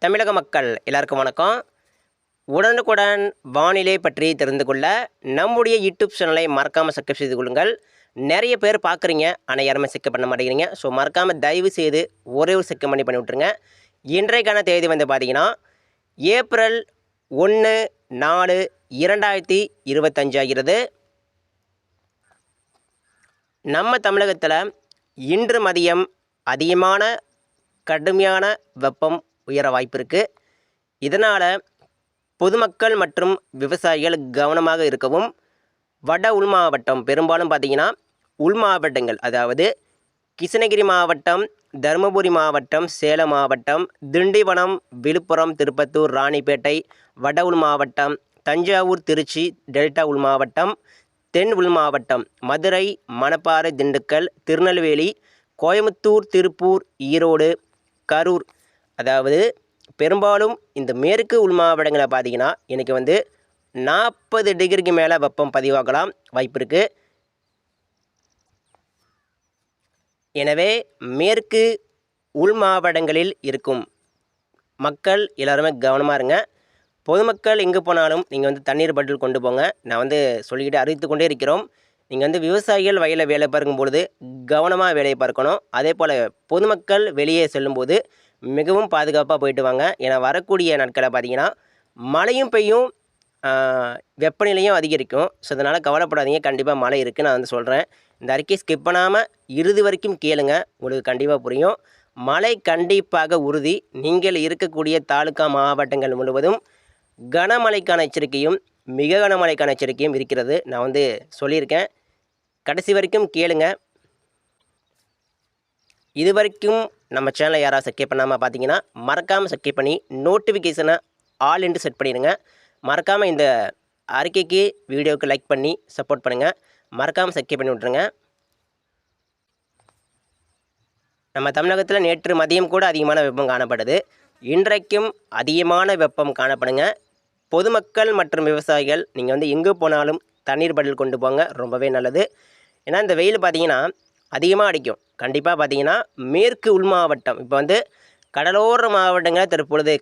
தமிழக மக்கள் எல்லாருக்கும் வணக்கம். உடனுக்குடன் வானிலை பற்றி தெரிந்து கொள்ள நம்முடைய யூடியூப் சேனலை மறக்காமல் சப்ஸ்கிரைப் செய்து கொள்ளுங்கள். நிறைய பேர் பார்க்குறீங்க, ஆனால் யாருமே சப்ஸ்கிரைப் பண்ண மாட்டேங்கிறீங்க. ஸோ மறக்காமல் தயவு செய்து ஒரே ஒரு சப்ஸ்கிரைப் பண்ணி விட்ருங்க. இன்றைக்கான தேதி வந்து பார்த்தீங்கன்னா ஏப்ரல் 1/4/2025 ஆகிறது. நம்ம தமிழகத்தில் இன்று மதியம் அதிகமான கடுமையான வெப்பம் உயர வாய்ப்பு இருக்குது. இதனால் பொதுமக்கள் மற்றும் விவசாயிகள் கவனமாக இருக்கவும். வட உள் மாவட்டம் பெரும்பாலும் பார்த்திங்கன்னா உள் மாவட்டங்கள், அதாவது கிருஷ்ணகிரி மாவட்டம், தருமபுரி மாவட்டம், சேலம் மாவட்டம், திண்டிவனம், விழுப்புரம், திருப்பத்தூர், ராணிப்பேட்டை, வட உள் மாவட்டம், தஞ்சாவூர், திருச்சி, டெல்டா உள் மாவட்டம், தென் உள் மாவட்டம், மதுரை, மணப்பாறை, திண்டுக்கல், திருநெல்வேலி, கோயம்புத்தூர், திருப்பூர், ஈரோடு, கரூர், அதாவது பெரும்பாலும் இந்த மேற்கு உள் மாவட்டங்களை பார்த்திங்கன்னா இன்றைக்கி வந்து 40 டிகிரிக்கு மேலே வெப்பம் பதிவாகலாம் வாய்ப்பு இருக்குது. எனவே மேற்கு உள் மாவட்டங்களில் இருக்கும் மக்கள் எல்லாருமே கவனமாக இருங்க. பொதுமக்கள் எங்கே போனாலும் நீங்கள் வந்து தண்ணீர் பாட்டில் கொண்டு போங்க. நான் வந்து சொல்லிக்கிட்டு அறிவித்து கொண்டே இருக்கிறோம். நீங்கள் வந்து விவசாயிகள் வயலில் வேலை பார்க்கும் பொழுது கவனமாக வேலையை பார்க்கணும். அதே போல் பொதுமக்கள் வெளியே செல்லும்போது மிகவும் பாதுகாப்பாக போயிட்டு வாங்க. ஏன்னா வரக்கூடிய நாட்களை பார்த்திங்கன்னா மழையும் பெய்யும், வெப்பநிலையும் அதிகரிக்கும். ஸோ அதனால் கவலைப்படாதீங்க, கண்டிப்பாக மழை இருக்குது. நான் வந்து சொல்கிறேன், இந்த அறிக்கையை ஸ்கிப் பண்ணாமல் இறுதி வரைக்கும் கேளுங்க, உங்களுக்கு கண்டிப்பாக புரியும். மழை கண்டிப்பாக உறுதி. நீங்கள் இருக்கக்கூடிய தாலுக்கா மாவட்டங்கள் முழுவதும் கனமழைக்கான எச்சரிக்கையும் மிக கனமழைக்கான எச்சரிக்கையும் இருக்கிறது. நான் வந்து சொல்லியிருக்கேன், கடைசி வரைக்கும் கேளுங்க. இது வரைக்கும் நம்ம சேனலை யாராவது சப்ஸ்கிரைப் பண்ணாமல் பார்த்தீங்கன்னா மறக்காமல் சப்ஸ்கிரைப் பண்ணி நோட்டிஃபிகேஷனை ஆல் என்று செட் பண்ணிடுங்க. மறக்காமல் இந்த அறிக்கைக்கு வீடியோவுக்கு லைக் பண்ணி சப்போர்ட் பண்ணுங்கள். மறக்காமல் சப்ஸ்கிரைப் பண்ணி விட்ருங்க. நம்ம தமிழகத்தில் நேற்று மதியம் கூட அதிகமான வெப்பம் காணப்படுது. இன்றைக்கும் அதிகமான வெப்பம் காணப்படுங்க. பொதுமக்கள் மற்றும் விவசாயிகள் நீங்கள் வந்து எங்கே போனாலும் தண்ணீர் பாட்டில் கொண்டு போங்க, ரொம்பவே நல்லது. ஏன்னா இந்த வெயில் பார்த்திங்கன்னா அதிகமாக அடிக்கும். கண்டிப்பாக பார்த்திங்கன்னா மேற்கு உள் மாவட்டம், இப்போ வந்து கடலோர மாவட்டங்களில் தற்பொழுது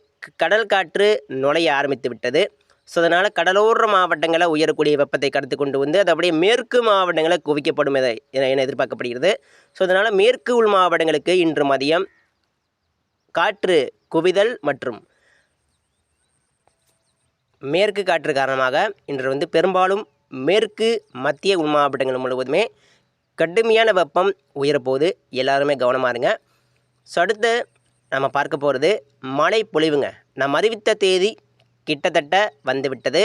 கடல் காற்று நுழைய ஆரம்பித்து விட்டது. ஸோ அதனால் கடலோர மாவட்டங்களில் உயரக்கூடிய வெப்பத்தை கடத்து கொண்டு வந்து அது அப்படியே மேற்கு மாவட்டங்களில் குவிக்கப்படும் என எதிர்பார்க்கப்படுகிறது. ஸோ அதனால் மேற்கு உள் மாவட்டங்களுக்கு இன்று மதியம் காற்று குவிதல் மற்றும் மேற்கு காற்று காரணமாக இன்று வந்து பெரும்பாலும் மேற்கு மத்திய உள் மாவட்டங்கள் முழுவதுமே கடுமையான வெப்பம் உயரப்போகுது. எல்லாருமே கவனமாக இருங்க. ஸோ அடுத்து நம்ம பார்க்க போகிறது மழை பொழிவுங்க. நம்ம அறிவித்த தேதி கிட்டத்தட்ட வந்துவிட்டது.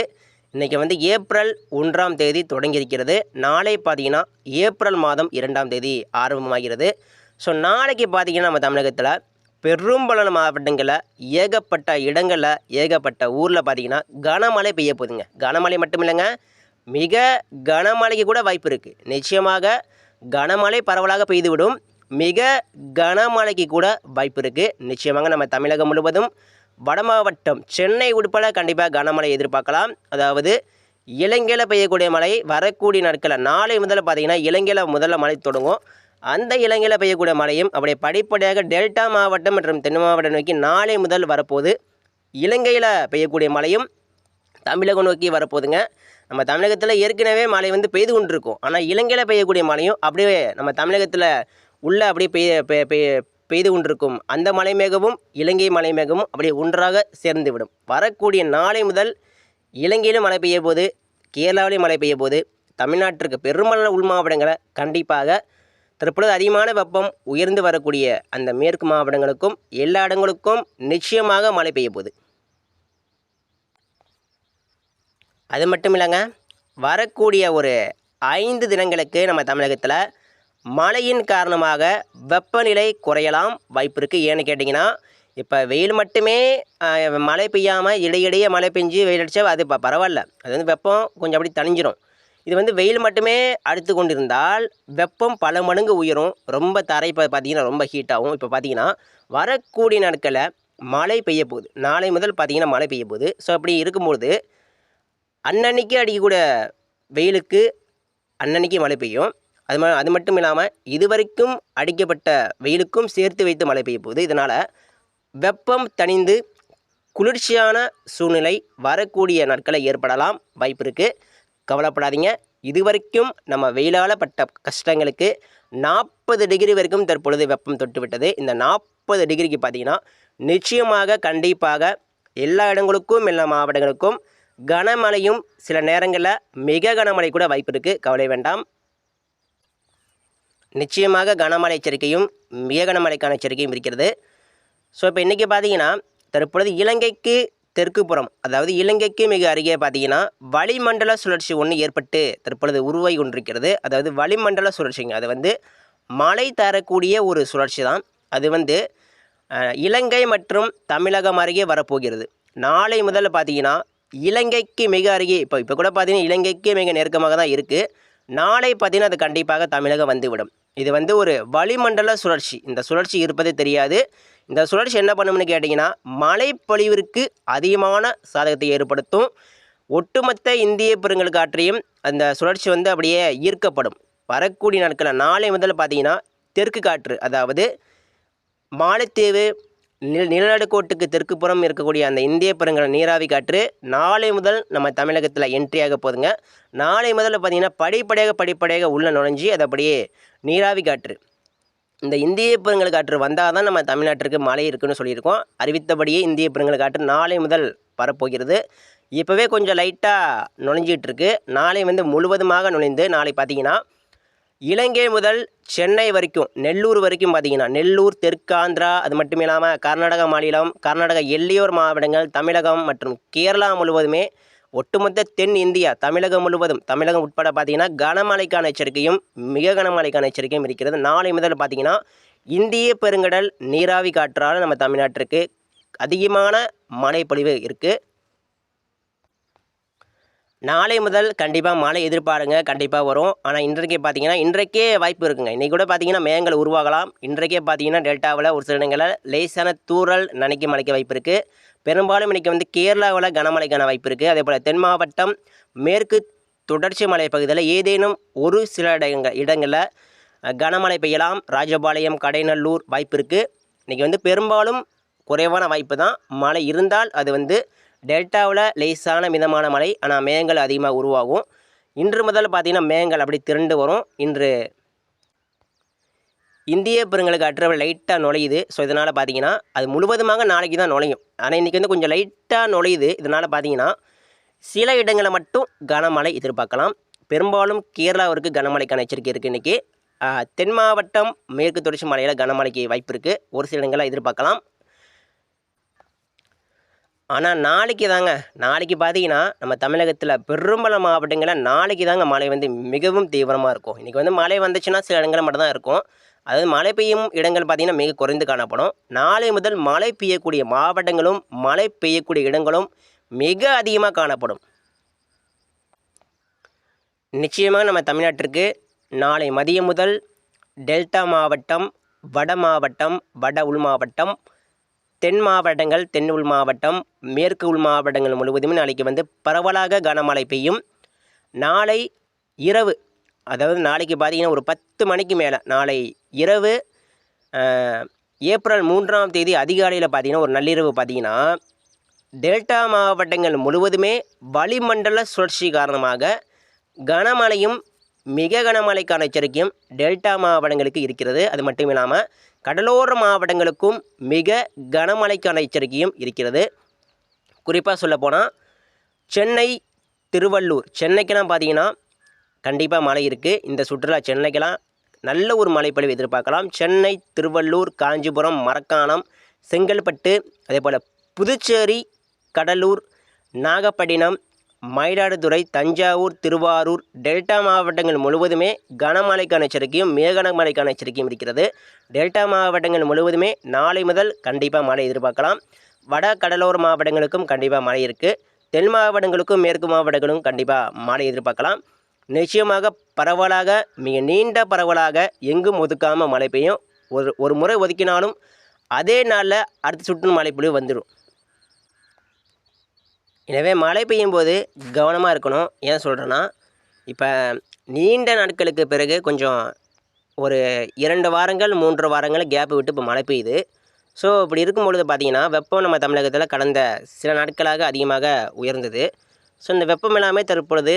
இன்றைக்கி வந்து ஏப்ரல் 1ஆம் தேதி தொடங்கியிருக்கிறது. நாளை பார்த்திங்கன்னா ஏப்ரல் மாதம் 2ஆம் தேதி ஆரம்பமாகிறது. ஸோ நாளைக்கு பார்த்திங்கன்னா நம்ம தமிழகத்தில் பெரும்பாலான மாவட்டங்களில் ஏகப்பட்ட இடங்களில் ஏகப்பட்ட ஊரில் பார்த்திங்கன்னா கனமழை பெய்ய போகுதுங்க. கனமழை மட்டும் இல்லைங்க, மிக கனமழைக்கு கூட வாய்ப்பு இருக்குது. நிச்சயமாக கனமழை பரவலாக பெய்துவிடும். மிக கனமழைக்கு கூட வாய்ப்பு இருக்குது. நிச்சயமாக நம்ம தமிழகம் முழுவதும் வட மாவட்டம் சென்னை உட்பட கண்டிப்பாக கனமழை எதிர்பார்க்கலாம். அதாவது இலங்கையில் பெய்யக்கூடிய மழை வரக்கூடிய நாட்களில் நாளை முதல்ல பார்த்திங்கன்னா இலங்கையில் முதல்ல மழை தொடங்கும். அந்த இலங்கையில் பெய்யக்கூடிய மழையும் அப்படியே படிப்படியாக டெல்டா மாவட்டம் மற்றும் தென் மாவட்டம் நோக்கி நாளை முதல் வரப்போகுது. இலங்கையில் பெய்யக்கூடிய மழையும் தமிழகம் நோக்கி வரப்போகுதுங்க. நம்ம தமிழகத்தில் ஏற்கனவே மழை வந்து பெய்து கொண்டிருக்கும். ஆனால் இலங்கையில் பெய்யக்கூடிய மழையும் அப்படியே நம்ம தமிழகத்தில் உள்ள அப்படியே பெய்து கொண்டிருக்கும். அந்த மலை மேகமும் இலங்கை மலை மேகமும் அப்படியே ஒன்றாக சேர்ந்து விடும். வரக்கூடிய நாளை முதல் இலங்கையிலும் மழை பெய்ய போது, கேரளாவிலையும் மழை பெய்ய போது, தமிழ்நாட்டிற்கு பெரும்பாலான உள் மாவட்டங்களை கண்டிப்பாக தற்பொழுது அதிகமான வெப்பம் உயர்ந்து வரக்கூடிய அந்த மேற்கு மாவட்டங்களுக்கும் எல்லா இடங்களுக்கும் நிச்சயமாக மழை பெய்ய போகுது. அது மட்டும் இல்லைங்க, வரக்கூடிய ஒரு 5 தினங்களுக்கு நம்ம தமிழகத்தில் மழையின் காரணமாக வெப்பநிலை குறையலாம் வாய்ப்பு இருக்குது. ஏன்னு கேட்டிங்கன்னா இப்போ வெயில் மட்டுமே மழை பெய்யாமல் இடையிடையே மழை பெஞ்சு வெயில் அடித்தா அது பரவாயில்ல, அது வந்து வெப்பம் கொஞ்சம் அப்படி தணிஞ்சிரும். இது வந்து வெயில் மட்டுமே அடித்து கொண்டிருந்தால் வெப்பம் பல மடங்கு உயரும். ரொம்ப தரை பார்த்திங்கன்னா ரொம்ப ஹீட் ஆகும். இப்போ பார்த்திங்கன்னா வரக்கூடிய நாட்களில் மழை பெய்ய போகுது. நாளை முதல் பார்த்திங்கன்னா மழை பெய்ய போகுது. ஸோ அப்படி இருக்கும்போது அன்னன்னைக்கு அடிக்கக்கூடிய வெயிலுக்கு அன்னன்னைக்கு மழை பெய்யும். அது மட்டும் இல்லாமல் இதுவரைக்கும் அடிக்கப்பட்ட வெயிலுக்கும் சேர்த்து வைத்து மழை பெய்ய போகுது. இதனால் வெப்பம் தணிந்து குளிர்ச்சியான சூழ்நிலை வரக்கூடிய நாட்களில் ஏற்படலாம் வாய்ப்பு இருக்குது. கவலைப்படாதீங்க. இதுவரைக்கும் நம்ம வெயிலால் பட்ட கஷ்டங்களுக்கு 40 டிகிரி வரைக்கும் தற்பொழுது வெப்பம் தொட்டு விட்டது. இந்த 40 டிகிரிக்கு பார்த்தீங்கன்னா நிச்சயமாக கண்டிப்பாக எல்லா இடங்களுக்கும் எல்லா மாவட்டங்களுக்கும் கனமழையும் சில நேரங்களில் மிக கனமழை கூட வாய்ப்பு இருக்குது. கவலை வேண்டாம். நிச்சயமாக கனமழை எச்சரிக்கையும் மிக கனமழைக்கான எச்சரிக்கையும் இருக்கிறது. ஸோ இப்போ இன்றைக்கி பார்த்தீங்கன்னா தற்பொழுது இலங்கைக்கு தெற்கு புறம், அதாவது இலங்கைக்கு மிக அருகே பார்த்தீங்கன்னா வளிமண்டல சுழற்சி ஒன்று ஏற்பட்டு தற்பொழுது உருவாகி கொண்டிருக்கிறது. அதாவது வளிமண்டல சுழற்சிங்க, அது வந்து மழை தரக்கூடிய ஒரு சுழற்சி தான். அது இலங்கை மற்றும் தமிழகம் அருகே வரப்போகிறது. நாளை முதல்ல பார்த்தீங்கன்னா இலங்கைக்கு மிக அருகே, இப்போ கூட பார்த்தீங்கன்னா இலங்கைக்கு மிக நெருக்கமாக தான் இருக்குது. நாளை பார்த்தீங்கன்னா அது கண்டிப்பாக தமிழகம் வந்துவிடும். இது ஒரு வளிமண்டல சுழற்சி. இந்த சுழற்சி இருப்பதே தெரியாது. இந்த சுழற்சி என்ன பண்ணும்னு கேட்டிங்கன்னா மழைப்பொழிவிற்கு அதிகமான சாதகத்தை ஏற்படுத்தும். ஒட்டுமொத்த இந்திய பெருங்கடற்காற்றையும் அந்த சுழற்சி அப்படியே ஈர்க்கப்படும். வரக்கூடிய நாட்களில் நாளை முதல்ல பார்த்தீங்கன்னா தெற்கு காற்று, அதாவது மாலத்தீவு நிலநடுக்கோட்டுக்கு தெற்கு புறம் இருக்கக்கூடிய அந்த இந்திய பெருங்கட நீராவி காற்று நாளை முதல் நம்ம தமிழகத்தில் என்ட்ரியாக போகுதுங்க. நாளை முதல்ல பார்த்தீங்கன்னா படிப்படியாக உள்ளே நுழைஞ்சி அது அப்படியே நீராவி காற்று, இந்த இந்திய பெருங்கட காற்று வந்தால் தான் நம்ம தமிழ்நாட்டிற்கு மழை இருக்குன்னு சொல்லியிருக்கோம். அறிவித்தபடியே இந்திய பெருங்கட காற்று நாளை முதல் வரப்போகிறது. இப்போவே கொஞ்சம் லைட்டாக நுழைஞ்சிட்ருக்கு. நாளை முழுவதுமாக நுழைந்து நாளை பார்த்தீங்கன்னா இலங்கை முதல் சென்னை வரைக்கும், நெல்லூர் வரைக்கும் பார்த்தீங்கன்னா நெல்லூர், தெற்காந்திரா, அது மட்டும் இல்லாமல் கர்நாடக மாநிலம், கர்நாடக எல்லையோர் மாவட்டங்கள், தமிழகம் மற்றும் கேரளா முழுவதுமே, ஒட்டுமொத்த தென் இந்தியா தமிழகம் முழுவதும், தமிழகம் உட்பட பார்த்தீங்கன்னா கனமழைக்கான எச்சரிக்கையும் மிக கனமழைக்கான எச்சரிக்கையும் இருக்கிறது. நாளை முதல் பார்த்தீங்கன்னா இந்திய பெருங்கடல் நீராவி காற்றால் நம்ம தமிழ்நாட்டிற்கு அதிகமான மழைப்பொழிவு இருக்குது. நாளை முதல் கண்டிப்பாக மழை எதிர்பாருங்க, கண்டிப்பாக வரும். ஆனால் இன்றைக்கே வாய்ப்பு இருக்குங்க. இன்றைக்கி கூட பார்த்தீங்கன்னா மேகங்கள் உருவாகலாம். இன்றைக்கே பார்த்தீங்கன்னா டெல்டாவில் ஒரு சில இடங்களில் லேசான தூறல் நனைக்க மழைக்க வாய்ப்பு இருக்குது. பெரும்பாலும் இன்றைக்கி கேரளாவில் கனமழைக்கான வாய்ப்பு இருக்குது. அதே போல் தென் மாவட்டம், மேற்கு தொடர்ச்சி மலை பகுதியில் ஏதேனும் ஒரு சில இடங்களில் கனமழை பெய்யலாம். ராஜபாளையம், கடைநல்லூர் வாய்ப்பு இருக்குது. இன்றைக்கி பெரும்பாலும் குறைவான வாய்ப்பு தான். மழை இருந்தால் அது டெல்டாவில் லேசான மிதமான மழை, ஆனால் மேகங்கள் அதிகமாக உருவாகும். இன்று முதல் பார்த்திங்கன்னா மேகங்கள் அப்படி திரண்டு வரும். இன்று இந்திய பெருங்கடற்காற்று லைட்டாக நுழையுது. ஸோ இதனால் பார்த்திங்கன்னா அது முழுவதுமாக நாளைக்கு தான் நுழையும். ஆனால் இன்றைக்கி கொஞ்சம் லைட்டாக நுழையுது. இதனால் பார்த்திங்கன்னா சில இடங்களில் மட்டும் கனமழை எதிர்பார்க்கலாம். பெரும்பாலும் கேரளாவிற்கு கனமழைக்கான எச்சரிக்கை இருக்குது. இன்றைக்கி தென் மாவட்டம், மேற்கு தொடர்ச்சி மலையில் கனமழைக்கு வாய்ப்பு இருக்குது. ஒரு சில இடங்களில் எதிர்பார்க்கலாம். ஆனால் நாளைக்கு பார்த்தீங்கன்னா நம்ம தமிழகத்தில் பெரும்பாலான மாவட்டங்களில் நாளைக்கு தாங்க மழை மிகவும் தீவிரமாக இருக்கும். இன்றைக்கி மழை வந்துச்சுன்னா சில இடங்களில் மட்டும்தான் இருக்கும். அதாவது மழை பெய்யும் இடங்கள் பார்த்திங்கன்னா மிக குறைந்து காணப்படும். நாளை முதல் மழை பெய்யக்கூடிய மாவட்டங்களும் மழை பெய்யக்கூடிய இடங்களும் மிக அதிகமாக காணப்படும். நிச்சயமாக நம்ம தமிழ்நாட்டிற்கு நாளை மதியம் முதல் டெல்டா மாவட்டம், வட மாவட்டம், வட உள் மாவட்டம், தென் மாவட்டங்கள், தென் உள் மாவட்டம், மேற்கு உள் மாவட்டங்கள் முழுவதுமே நாளைக்கு பரவலாக கனமழை பெய்யும். நாளை இரவு, அதாவது நாளைக்கு பார்த்தீங்கன்னா ஒரு 10 மணிக்கு மேலே, நாளை இரவு ஏப்ரல் 3ஆம் தேதி அதிகாலையில் பார்த்தீங்கன்னா ஒரு நள்ளிரவு பார்த்தீங்கன்னா டெல்டா மாவட்டங்கள் முழுவதுமே வளிமண்டல சுழற்சி காரணமாக கனமழையும் மிக கனமழைக்கான எச்சரிக்கையும் டெல்டா மாவட்டங்களுக்கு இருக்கிறது. அது மட்டும் இல்லாமல் கடலோர மாவட்டங்களுக்கும் மிக கனமழைக்கான எச்சரிக்கையும் இருக்கிறது. குறிப்பாக சொல்லப்போனால் சென்னை, திருவள்ளூர், சென்னைக்கெல்லாம் பார்த்தீங்கன்னா கண்டிப்பாக மழை இருக்குது. இந்த சுற்றுலா சென்னைக்கெல்லாம் நல்ல ஒரு மழைப்பொழிவு எதிர்பார்க்கலாம். சென்னை, திருவள்ளூர், காஞ்சிபுரம், மரக்காணம், செங்கல்பட்டு, அதே போல் புதுச்சேரி, கடலூர், நாகப்பட்டினம், மயிலாடுதுறை, தஞ்சாவூர், திருவாரூர், டெல்டா மாவட்டங்கள் முழுவதுமே கனமழைக்கான எச்சரிக்கையும் மிக கனமழைக்கான எச்சரிக்கையும் இருக்கிறது. டெல்டா மாவட்டங்கள் முழுவதுமே நாளை முதல் கண்டிப்பாக மழை எதிர்பார்க்கலாம். வட கடலோர மாவட்டங்களுக்கும் கண்டிப்பாக மழை இருக்குது. தென் மாவட்டங்களுக்கும் மேற்கு மாவட்டங்களுக்கும் கண்டிப்பாக மழை எதிர்பார்க்கலாம். நிச்சயமாக பரவலாக, மிக நீண்ட பரவலாக எங்கும் ஒதுக்காமல் மழை பெய்யும். ஒரு முறை ஒதுக்கினாலும் அதே நாளில் அடுத்த சுற்று மழை பொழிவு வந்துடும். எனவே மழை பெய்யும் போது கவனமாக இருக்கணும். ஏன் சொல்கிறேன்னா, இப்போ நீண்ட நாட்களுக்கு பிறகு கொஞ்சம் ஒரு 2 வாரங்கள் 3 வாரங்கள் கேப்பு விட்டு இப்போ மழை பெய்யுது. ஸோ இப்படி இருக்கும் பொழுது பார்த்திங்கன்னா வெப்பம் நம்ம தமிழகத்தில் கடந்த சில நாட்களாக அதிகமாக உயர்ந்தது. ஸோ இந்த வெப்பம் எல்லாமே தற்பொழுது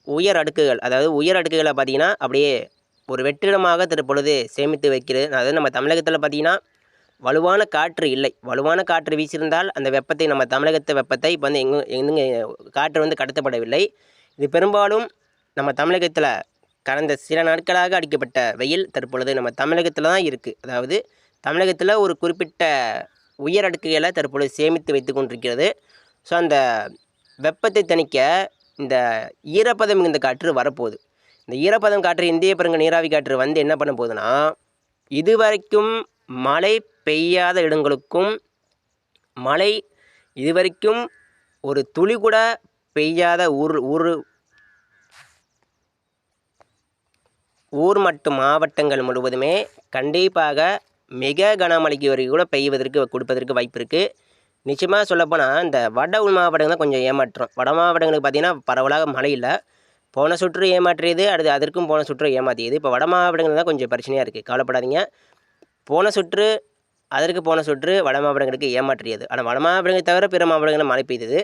உயர் அடுக்குகள், அதாவது உயர் அடுக்குகளை பார்த்திங்கன்னா அப்படியே ஒரு வெற்றிடமாக தற்பொழுது சேமித்து வைக்கிறது. அதாவது நம்ம தமிழகத்தில் பார்த்திங்கன்னா வலுவான காற்று இல்லை. வலுவான காற்று வீசியிருந்தால் அந்த வெப்பத்தை நம்ம தமிழகத்து வெப்பத்தை இப்போ வந்து எங்கே காற்று வந்து கடத்தப்படவில்லை. இது பெரும்பாலும் நம்ம தமிழகத்தில் கடந்த சில நாட்களாக அடிக்கப்பட்ட வெயில் தற்பொழுது நம்ம தமிழகத்தில் தான் இருக்குது. அதாவது தமிழகத்தில் ஒரு குறிப்பிட்ட உயர் அடுக்குகளை தற்பொழுது சேமித்து வைத்து கொண்டிருக்கிறது. ஸோ அந்த வெப்பத்தை தணிக்க இந்த ஈரப்பதம் மிகுந்த காற்று வரப்போகுது. இந்த ஈரப்பதம் காற்று, இந்திய பெருங்க நீராவி காற்று வந்து என்ன பண்ண போகுதுன்னா, இதுவரைக்கும் மழை பெய்யாத இடங்களுக்கும், மழை இதுவரைக்கும் ஒரு துளி கூட பெய்யாத ஊர் மற்றும் மாவட்டங்கள் முழுவதுமே கண்டிப்பாக மிக கனமழைக்கு வரை கூட கொடுப்பதற்கு வாய்ப்பு இருக்குது. நிச்சயமாக சொல்லப்போனால் இந்த வட உள் மாவட்டங்கள் தான் கொஞ்சம் ஏமாற்றம். வட மாவட்டங்களுக்கு பார்த்திங்கன்னா பரவலாக மழை இல்லை. போன சுற்று ஏமாற்றியது, அடுத்து அதற்கும் போன சுற்று ஏமாற்றியது. இப்போ வட மாவட்டங்கள் தான் கொஞ்சம் பிரச்சனையாக இருக்குது. கவலைப்படாதீங்க. போன சுற்று வட மாவட்டங்களுக்கு ஏமாற்றியது. ஆனால் வட மாவட்டங்களை தவிர பிற மாவட்டங்களில் மழை பெய்தது.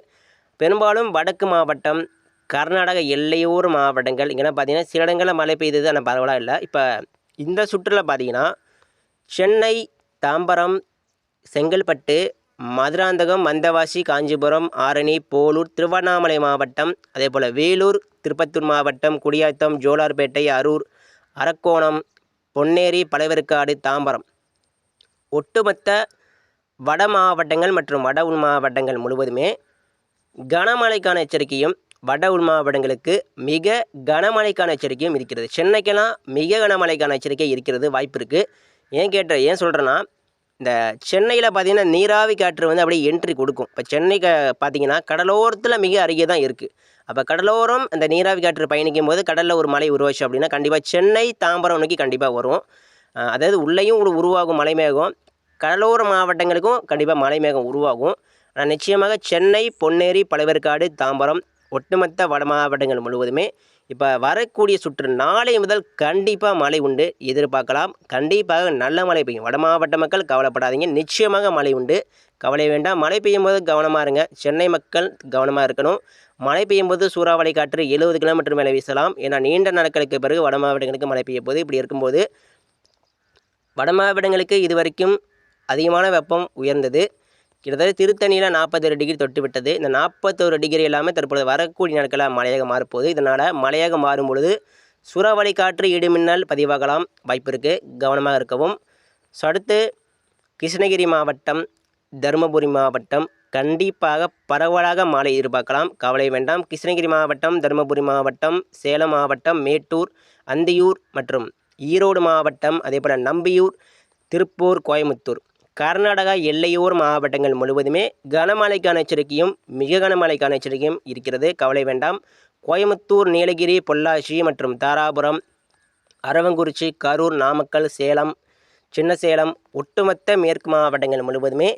பெரும்பாலும் வடக்கு மாவட்டம், கர்நாடக எல்லையோர் மாவட்டங்கள் இங்கெல்லாம் பார்த்திங்கன்னா சில இடங்களில் மழை பெய்தது, ஆனால் பரவலாக இல்லை. இப்போ இந்த சுற்றில் பார்த்திங்கன்னா சென்னை, தாம்பரம், செங்கல்பட்டு, மதுராந்தகம், வந்தவாசி, காஞ்சிபுரம், ஆரணி, போலூர், திருவண்ணாமலை மாவட்டம், அதே போல் வேலூர், திருப்பத்தூர் மாவட்டம், குடியாத்தம், ஜோலார்பேட்டை, அரூர், அரக்கோணம், பொன்னேரி, பழவேற்காடு, தாம்பரம், ஒட்டுமொத்த வட மாவட்டங்கள் மற்றும் வட உள் மாவட்டங்கள் முழுவதுமே கனமழைக்கான எச்சரிக்கையும், வட உள் மாவட்டங்களுக்கு மிக கனமழைக்கான எச்சரிக்கையும் இருக்கிறது. சென்னைக்கெல்லாம் மிக கனமழைக்கான எச்சரிக்கை இருக்கிறது, வாய்ப்பு இருக்குது. ஏன் சொல்கிறேன்னா, இந்த சென்னையில் பார்த்திங்கன்னா நீராவி காற்று வந்து அப்படியே என்ட்ரி கொடுக்கும். இப்போ சென்னைக்கு பார்த்திங்கன்னா கடலோரத்தில் மிக அருகே தான் இருக்குது. அப்போ கடலோரம் அந்த நீராவி காற்று பயணிக்கும் போது கடலில் ஒரு மலை உருவாச்சு அப்படின்னா கண்டிப்பாக சென்னை, தாம்பரம் நோக்கி கண்டிப்பாக வரும். அதாவது உள்ளேயும் உருவாகும் மலை மேகம், கடலோர மாவட்டங்களுக்கும் கண்டிப்பாக மலை மேகம் உருவாகும். ஆனால் நிச்சயமாக சென்னை, பொன்னேரி, பழவேற்காடு, தாம்பரம், ஒட்டுமொத்த வட மாவட்டங்கள் முழுவதுமே இப்போ வரக்கூடிய சுற்று நாளை முதல் கண்டிப்பாக மழை உண்டு, எதிர்பார்க்கலாம். கண்டிப்பாக நல்ல மழை பெய்யும். வட மாவட்ட மக்கள் கவலைப்படாதீங்க, நிச்சயமாக மழை உண்டு, கவலை வேண்டாம். மழை பெய்யும் போது கவனமாக இருங்க. சென்னை மக்கள் கவனமாக இருக்கணும். மழை பெய்யும் போது சூறாவளி காற்று 70 கிலோமீட்டர் மேலே வீசலாம். ஏன்னா நீண்ட நாட்களுக்கு பிறகு வட மாவட்டங்களுக்கு மழை பெய்ய போது. இப்படி இருக்கும்போது வட மாவட்டங்களுக்கு இதுவரைக்கும் அதிகமான வெப்பம் உயர்ந்தது. கிட்டத்தட்ட திருத்தணியில் 42 டிகிரி தொட்டு விட்டது. இந்த 41 டிகிரி எல்லாமே தற்பொழுது வரக்கூடிய நாட்களாக மழையாக மாறப்போகுது. இதனால் மழையாக மாறும் பொழுது சூறாவளி காற்று, இடிமின்னல் பதிவாகலாம், வாய்ப்பு இருக்குது, கவனமாக இருக்கவும். ஸோ அடுத்து கிருஷ்ணகிரி மாவட்டம், தருமபுரி மாவட்டம் கண்டிப்பாக பரவலாக மழை எதிர்பார்க்கலாம், கவலை வேண்டாம். கிருஷ்ணகிரி மாவட்டம், தருமபுரி மாவட்டம், சேலம் மாவட்டம், மேட்டூர், அந்தியூர் மற்றும் ஈரோடு மாவட்டம், அதே போல் நம்பியூர், திருப்பூர், கோயமுத்தூர், கர்நாடகா எல்லையோர் மாவட்டங்கள் முழுவதுமே கனமழைக்கான எச்சரிக்கையும் மிக கனமழைக்கான எச்சரிக்கையும் இருக்கிறது, கவலை வேண்டாம். கோயமுத்தூர், நீலகிரி, பொள்ளாச்சி மற்றும் தாராபுரம், அரவங்குறிச்சி, கரூர், நாமக்கல், சேலம், சின்னசேலம், ஒட்டுமொத்த மேற்கு மாவட்டங்கள் முழுவதுமே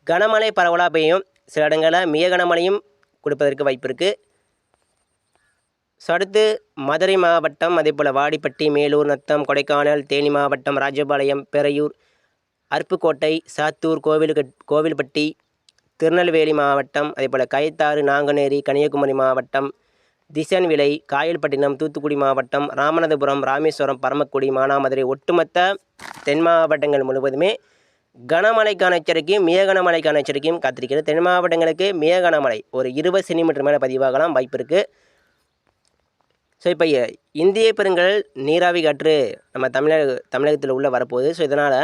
கனமழை பரவலாக பெய்யும். சில இடங்களில் மிக கனமழையும் கொடுப்பதற்கு வாய்ப்பு இருக்குது. ஸோ அடுத்து மதுரை மாவட்டம், அதே போல் வாடிப்பட்டி, மேலூர், நத்தம், கொடைக்கானல், தேனி மாவட்டம், ராஜபாளையம், பெரையூர், அருப்புக்கோட்டை, சாத்தூர், கோவில்பட்டி, திருநெல்வேலி மாவட்டம், அதே போல் கயத்தாறு, நாங்குநேரி, கன்னியாகுமரி மாவட்டம், திசன்விளை, காயல்பட்டினம், தூத்துக்குடி மாவட்டம், ராமநாதபுரம், ராமேஸ்வரம், பரமக்குடி, மானாமதுரை, ஒட்டுமொத்த தென் மாவட்டங்கள் முழுவதுமே கனமழைக்கான எச்சரிக்கையும் மிக கனமழைக்கான எச்சரிக்கையும் காத்திருக்கிறது. தென் மாவட்டங்களுக்கு மிக கனமழை ஒரு 20 சென்டிமீட்டர் மேலே பதிவாகலாம், வாய்ப்பு இருக்குது. ஸோ இப்போ இந்திய பெருங்கடல் நீராவி காற்று நம்ம தமிழகத்தில் உள்ள வரப்போகுது. ஸோ இதனால்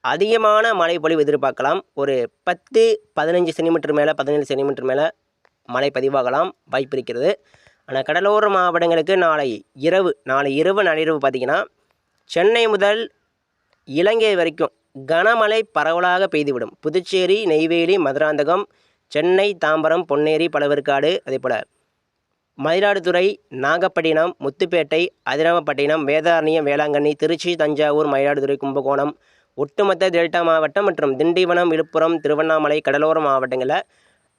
அதிகமான மழை பொழிவு எதிர்பார்க்கலாம். ஒரு 10-15 சென்டிமீட்டர் மேலே 17 சென்டிமீட்டர் மேலே மழை பதிவாகலாம், வாய்ப்பு இருக்கிறது. ஆனால் கடலோர மாவட்டங்களுக்கு நாளை இரவு நள்ளிரவு பார்த்திங்கன்னா சென்னை முதல் இலங்கை வரைக்கும் கனமழை பரவலாக பெய்துவிடும். புதுச்சேரி, நெய்வேலி, மதுராந்தகம், சென்னை, தாம்பரம், பொன்னேரி, பழவேற்காடு, அதே போல் மயிலாடுதுறை, நாகப்பட்டினம், முத்துப்பேட்டை, அதிராமப்பட்டினம், வேதாரண்யம், வேளாங்கண்ணி, திருச்சி, தஞ்சாவூர், மயிலாடுதுறை, கும்பகோணம், ஒட்டுமொத்த டெல்டா மாவட்டம் மற்றும் திண்டிவனம், விழுப்புரம், திருவண்ணாமலை, கடலோர மாவட்டங்களில்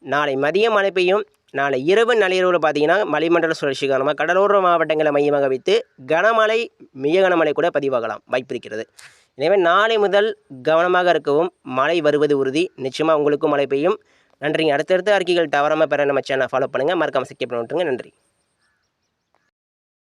நாளை மதியம் மழை பெய்யும். நாளை இரவு நள்ளிரவில் பார்த்திங்கன்னா வளிமண்டல சுழற்சி காரணமாக கடலோர மாவட்டங்களை மையமாக வைத்து கனமழை மிக கனமழை கூட பதிவாகலாம், வாய்ப்பு இருக்கிறது. எனவே நாளை முதல் கவனமாக இருக்கவும். மழை வருவது உறுதி. நிச்சயமாக உங்களுக்கும் மழை பெய்யும். நன்றிங்க. அடுத்தடுத்த அறிக்கைகள் தவறாமல் பெற நம்ம சேனலை ஃபாலோ பண்ணுங்கள். மறக்காமல் சப்ஸ்கிரைப் பண்ணி விட்டுருங்க. நன்றி.